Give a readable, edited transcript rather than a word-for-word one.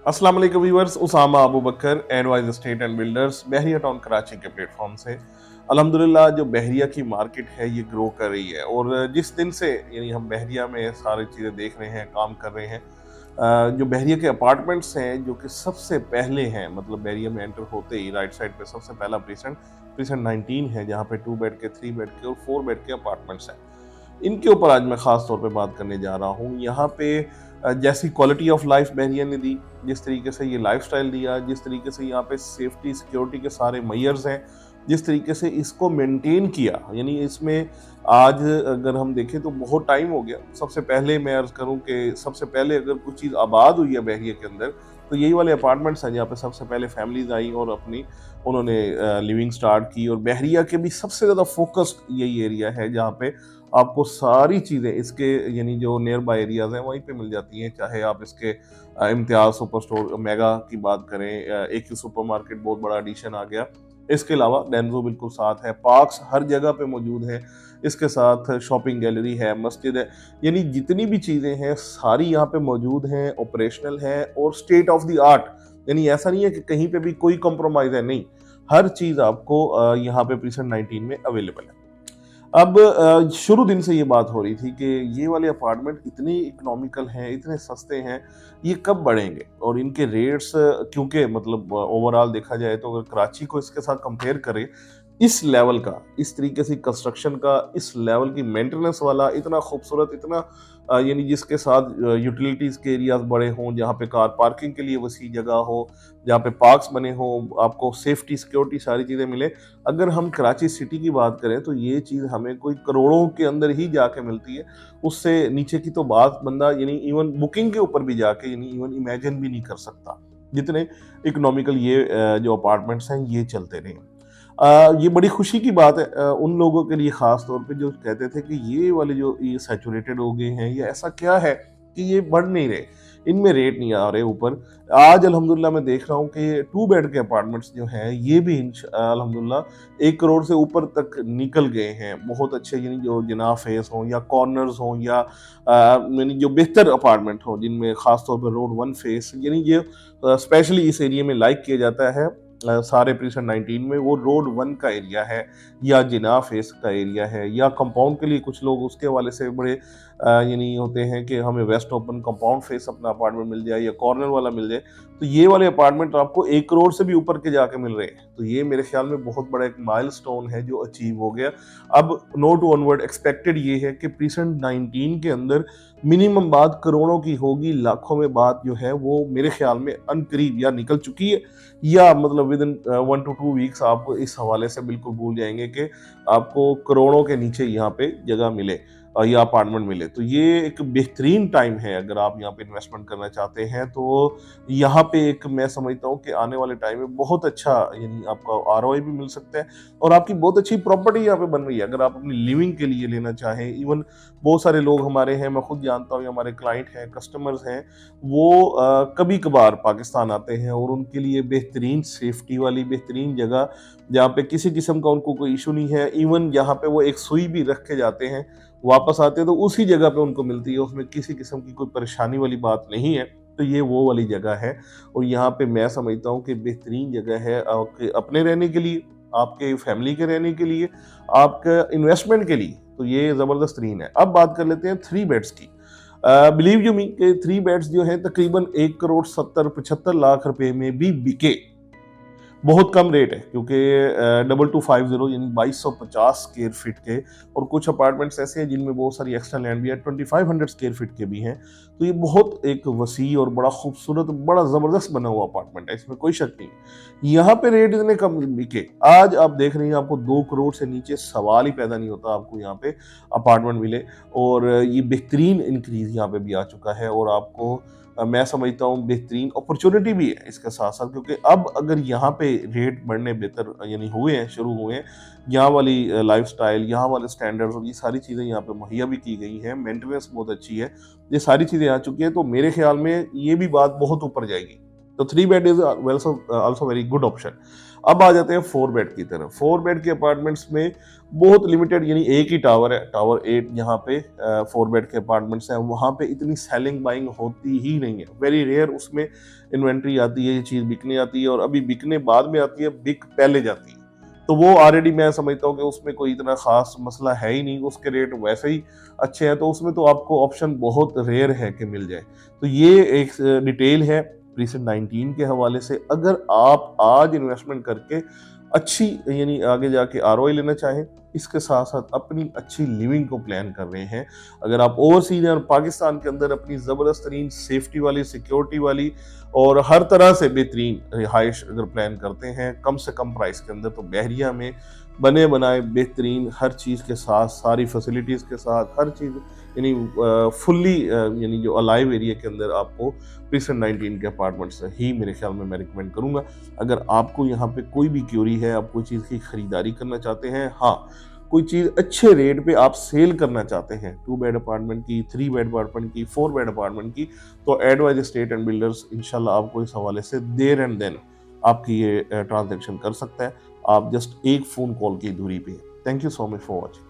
अस्सलाम वालेकुम viewers, Usama Abu Bakar advise state and builders Bahria town Karachi के प्लेटफॉर्म से अल्हम्दुलिल्लाह जो बहरिया की मार्केट है ये ग्रो कर रही है। और जिस दिन से यानी हम बहरिया में सारी चीज़ें देख रहे हैं, काम कर रहे हैं, जो बहरिया के अपार्टमेंट्स हैं जो कि सबसे पहले हैं, मतलब बहरिया में एंटर होते ही राइट साइड पे सबसे पहला प्रीसेंट प्रीसेंट 19 है, जहाँ पे 2 बेड के, 3 बेड के और 4 बेड के अपार्टमेंट्स हैं। इनके ऊपर आज मैं ख़ास तौर पे बात करने जा रहा हूँ। यहाँ पे जैसी क्वालिटी ऑफ लाइफ बहरिया ने दी, जिस तरीके से ये लाइफ़स्टाइल दिया, जिस तरीके से यहाँ पे सेफ्टी सिक्योरिटी के सारे मेजर्स हैं, जिस तरीके से इसको मेंटेन किया, यानी इसमें आज अगर हम देखें तो बहुत टाइम हो गया। सबसे पहले मैं अर्ज़ करूँ कि सबसे पहले अगर कुछ चीज़ आबाद हुई है बहरिया के अंदर, तो यही वाले अपार्टमेंट्स हैं जहाँ पे सबसे पहले फैमिलीज़ आई और अपनी उन्होंने लिविंग स्टार्ट की। और बहरिया के भी सबसे ज़्यादा फ़ोकस्ड यही एरिया है जहाँ पे आपको सारी चीज़ें इसके यानी जो नियर बाय एरियाज़ हैं वहीं पे मिल जाती हैं। चाहे आप इसके इम्तियाज़ सुपर स्टोर मेगा की बात करें, एक सुपरमार्केट बहुत बड़ा एडिशन आ गया। इसके अलावा डेंजो बिल्कुल साथ है, पार्क्स हर जगह पे मौजूद हैं। इसके साथ शॉपिंग गैलरी है, मस्जिद है, यानी जितनी भी चीज़ें हैं सारी यहाँ पे मौजूद हैं, ऑपरेशनल हैं और स्टेट ऑफ द आर्ट। यानी ऐसा नहीं है कि कहीं पे भी कोई कॉम्प्रोमाइज़ है, नहीं, हर चीज़ आपको यहाँ पे प्रीसेंट 19 में अवेलेबल है। अब शुरू दिन से ये बात हो रही थी कि ये वाले अपार्टमेंट इतने इकोनॉमिकल हैं, इतने सस्ते हैं, ये कब बढ़ेंगे। और इनके रेट्स क्योंकि मतलब ओवरऑल देखा जाए तो अगर कराची को इसके साथ कंपेयर करें, इस लेवल का, इस तरीके से कंस्ट्रक्शन का, इस लेवल की मेंटेनेंस वाला, इतना खूबसूरत, इतना यानी जिसके साथ यूटिलिटीज़ के एरियाज़ बड़े हों, जहाँ पे कार पार्किंग के लिए वसी जगह हो, जहाँ पे पार्क्स बने हों, आपको सेफ्टी, सिक्योरिटी सारी चीज़ें मिले। अगर हम कराची सिटी की बात करें तो ये चीज़ हमें कोई करोड़ों के अंदर ही जाके मिलती है। उससे नीचे की तो बात बंदा यानी इवन बुकिंग के ऊपर भी जाके यानी इवन इमेजिन भी नहीं कर सकता, जितने इकोनॉमिकल ये जो अपार्टमेंट्स हैं ये चलते रहे। ये बड़ी खुशी की बात है उन लोगों के लिए ख़ास तौर पे जो कहते थे कि ये वाले जो ये सैचुरेटेड हो गए हैं, ये ऐसा क्या है कि ये बढ़ नहीं रहे, इनमें रेट नहीं आ रहे ऊपर। आज अल्हम्दुलिल्लाह मैं देख रहा हूँ कि 2 बेड के अपार्टमेंट्स जो हैं ये भी अल्हम्दुलिल्लाह 1 करोड़ से ऊपर तक निकल गए हैं। बहुत अच्छे यानी जो जिनाह फेस हों या कॉर्नर्स हों या यानी जो बेहतर अपार्टमेंट हों जिनमें ख़ास तौर पे रोड 1 फेस, यानी ये स्पेशली इस एरिया में लाइक किया जाता है। सारे प्रीसेंट 19 में वो रोड 1 का एरिया है या जिनाह फेस का एरिया है या कंपाउंड के लिए कुछ लोग उसके हवाले से बड़े यानी होते हैं कि हमें वेस्ट ओपन कंपाउंड फेस अपना अपार्टमेंट मिल जाए या कॉर्नर वाला मिल जाए। तो ये वाले अपार्टमेंट आपको 1 करोड़ से भी ऊपर के जाके मिल रहे हैं। तो ये मेरे ख्याल में बहुत बड़ा एक माइलस्टोन है जो अचीव हो गया। अब नोट ऑनवर्ड एक्सपेक्टेड ये है कि प्रीसेंट 19 के अंदर मिनिमम बात करोड़ों की होगी, लाखों में बात जो है वो मेरे ख्याल में अनकरीब या निकल चुकी है या मतलब विद इन 1 टू 2 वीक्स आप इस हवाले से बिल्कुल भूल जाएंगे कि आपको करोड़ों के नीचे यहाँ पे जगह मिले या अपार्टमेंट मिले। तो ये एक बेहतरीन टाइम है अगर आप यहाँ पे इन्वेस्टमेंट करना चाहते हैं। तो यहाँ पे एक मैं समझता हूँ कि आने वाले टाइम में बहुत अच्छा यानी आपका आरओआई भी मिल सकता है और आपकी बहुत अच्छी प्रॉपर्टी यहाँ पे बन रही है अगर आप अपनी लिविंग के लिए लेना चाहें। इवन बहुत सारे लोग हमारे हैं, मैं खुद जानता हूँ, हमारे क्लाइंट हैं, कस्टमर्स हैं, वो कभी कभार पाकिस्तान आते हैं और उनके लिए बेहतरीन सेफ्टी वाली बेहतरीन जगह जहाँ पे किसी किस्म का उनको कोई इशू नहीं है, इवन जहाँ पे वो एक सुई भी रख के जाते हैं वापस आते हैं तो उसी जगह पे उनको मिलती है, उसमें किसी किस्म की कोई परेशानी वाली बात नहीं है। तो ये वो वाली जगह है और यहाँ पे मैं समझता हूँ कि बेहतरीन जगह है आपके अपने रहने के लिए, आपके फैमिली के रहने के लिए, आपका इन्वेस्टमेंट के लिए। तो ये ज़बरदस्त तरीन है। अब बात कर लेते हैं 3 बेड्स की। बिलीव यू मी कि 3 बेड्स जो हैं तकरीबन 1 करोड़ 70-75 लाख रुपए में भी बिके। बहुत कम रेट है क्योंकि 2250 यानी 2250 स्क्वायर फीट के, और कुछ अपार्टमेंट्स ऐसे हैं जिनमें बहुत सारी एक्स्ट्रा लैंड भी है, 2500 स्क्वायर फीट के भी हैं। तो ये बहुत एक वसी और बड़ा खूबसूरत, बड़ा ज़बरदस्त बना हुआ अपार्टमेंट है, इसमें कोई शक नहीं। यहाँ पे रेट इतने कम बिके, आज आप देख रहे हैं आपको 2 करोड़ से नीचे सवाल ही पैदा नहीं होता आपको यहाँ पे अपार्टमेंट मिले। और ये बेहतरीन इंक्रीज यहाँ पे भी आ चुका है और आपको मैं समझता हूँ बेहतरीन अपॉर्चुनिटी भी है इसके साथ साथ, क्योंकि अब अगर यहाँ पे रेट बढ़ने बेहतर यानी हुए हैं, शुरू हुए हैं, यहाँ वाली लाइफस्टाइल, यहाँ वाले स्टैंडर्ड्स और ये सारी चीज़ें यहाँ पे मुहैया भी की गई हैं, मेंटेनेंस बहुत अच्छी है, ये सारी चीज़ें आ चुकी हैं, तो मेरे ख्याल में ये भी बात बहुत ऊपर जाएगी। तो 3 bed is also very good option. अब आ जाते हैं 4 बेड की तरफ। 4 बेड के अपार्टमेंट्स में बहुत लिमिटेड, यानी एक ही टावर है, टावर 8, यहाँ पे 4 बेड के अपार्टमेंट्स हैं, वहाँ पे इतनी सेलिंग बाइंग होती ही नहीं है, वेरी रेयर उसमें इन्वेंट्री आती है, ये चीज़ बिकने आती है, और अभी बिकने बाद में आती है, बिक पहले जाती है। तो वो ऑलरेडी मैं समझता हूँ कि उसमें कोई इतना खास मसला है ही नहीं, उसके रेट वैसे ही अच्छे हैं, तो उसमें तो आपको ऑप्शन बहुत रेयर है कि मिल जाए। तो ये एक डिटेल है प्रीसेट 19 के हवाले से। अगर आप आज इन्वेस्टमेंट करके अच्छी, यानी आगे जाके आरओआई लेना चाहें, इसके साथ साथ अपनी अच्छी लिविंग को प्लान कर रहे हैं, अगर आप ओवरसीज हैं और पाकिस्तान के अंदर अपनी ज़बरदस्त तरीन सेफ्टी वाली, सिक्योरिटी वाली और हर तरह से बेहतरीन रिहाइश अगर प्लान करते हैं कम से कम प्राइस के अंदर, तो बहरिया में बने बनाए बेहतरीन हर चीज़ के साथ, सारी फैसिलिटीज़ के साथ, हर चीज़, यानी फुल्ली, यानी जो अलाइव एरिया के अंदर आपको प्रीसेट 19 के अपार्टमेंट्स ही मेरे ख्याल में मैं रिकमेंड करूँगा। अगर आपको यहाँ पे कोई भी क्यूरी है, आप कोई चीज़ की खरीदारी करना चाहते हैं, हाँ, कोई चीज़ अच्छे रेट पे आप सेल करना चाहते हैं, 2 बेड अपार्टमेंट की, 3 बेड अपार्टमेंट की, 4 बेड अपार्टमेंट की, तो एडवाइज एस्टेट एंड बिल्डर्स इंशाल्लाह आपको इस हवाले से देयर एंड देन आपकी ये ट्रांजैक्शन कर सकता है। आप जस्ट एक फ़ोन कॉल की दूरी पे हैं। Thank you so much for watching.